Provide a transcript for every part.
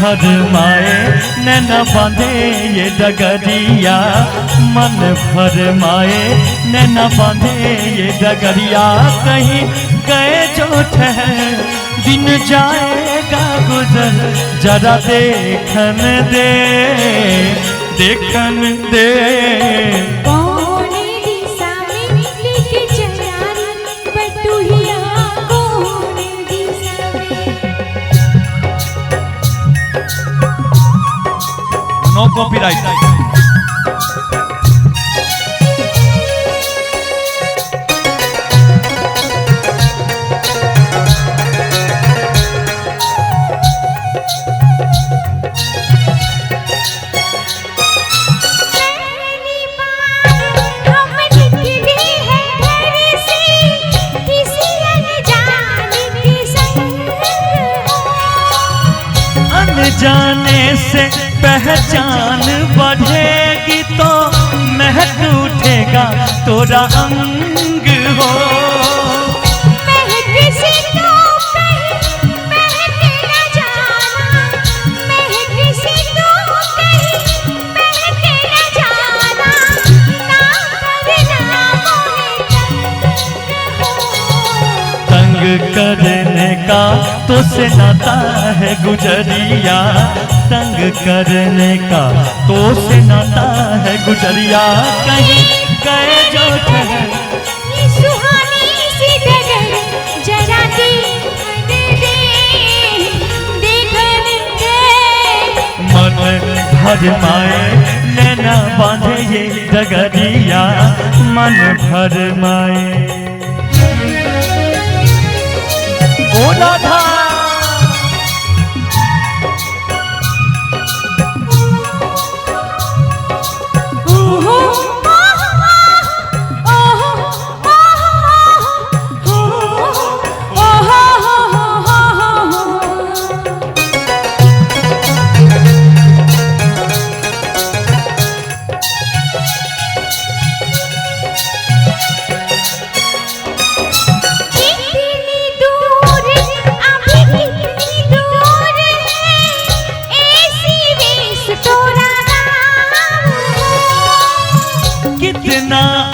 भरमाए नैना बांधे ये डगरिया, मन भरमाए नैना बांधे ये डगरिया। कहीं गए जो ठहर दिन जाएगा गुजर, जरा देखन दे देखन दे। नो कॉपीराइट। जाने से पहचान बढ़ेगी तो महक उठेगा तोरा अंग हो। महक से तो कहीं महक न जाना, महक से तो कहीं महक न जाना, ना करना तंग करने का तो से नाता है गुजरिया, तंग करने का तो से नाता है गुजरिया। कहीं गए जो ठहर सुहानी सी डगर, जरा देखन दे देखन दे। मन भरमाए नैना बांधे ये डगरिया, मन भरमाए। ओ राधा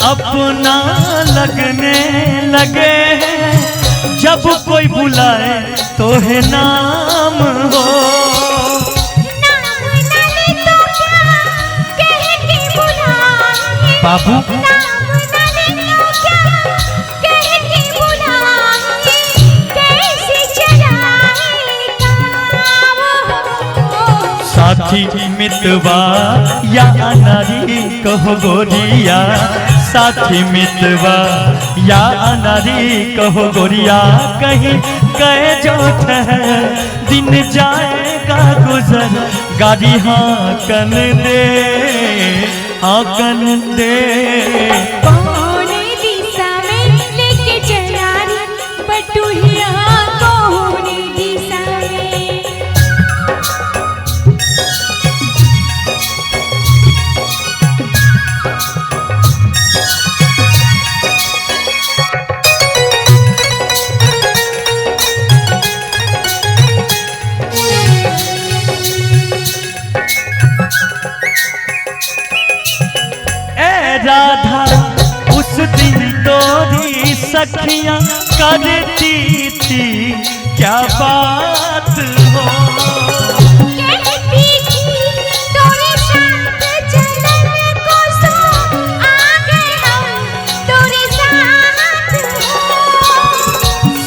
अपना लगने लगे हैं, जब कोई बुलाए तो है नाम हो। नाम न ले तो क्या कह के बुलाए बाबू, नाम न ले तो क्या कह के बुलाए, कैसे चलाए काम। साथी मितवा या नारी कहो गोरिया, साथी मितवा या नारी कहो गोरिया। कहीं गए जो ठहर दिन जाएगा गुजर, गाड़ी हाँकन दे हाँकन दे। कौन दिशा में लेके चला रे बटुहिया, कौन दिशा में। राधा उस दिन तोरी सखियां करती थी क्या बात हो। कहती थी तोरे साथ चलन को सो, आ गए हम तोरे साथ हो।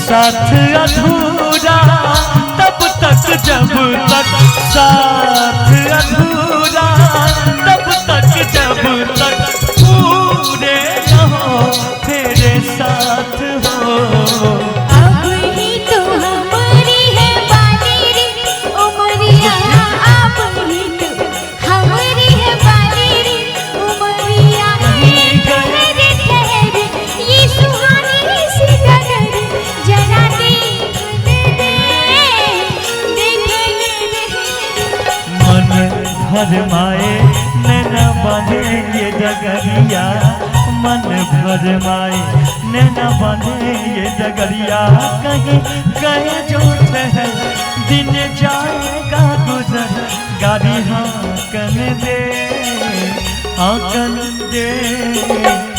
साथ अधूरा तब तक जब तक, साथ अधूरा तब तक जब तक पूरे न हो तेरे साथ हो। अब ही तो हमारी है बानी रे उमरिया, अब ही तो हमारी है बानी रे उमरिया। ठहर ठहर ये सुहानी सी डगर, जरा देखन दे देखन दे। मन भरमाए नैना बांधे ये डगरिया, मन भरमाए नैना बांधे ये डगरिया। कहीं गए जो ठहर दिन जाएगा गुजर गाड़ी हाँकन दे, हाँकन दे।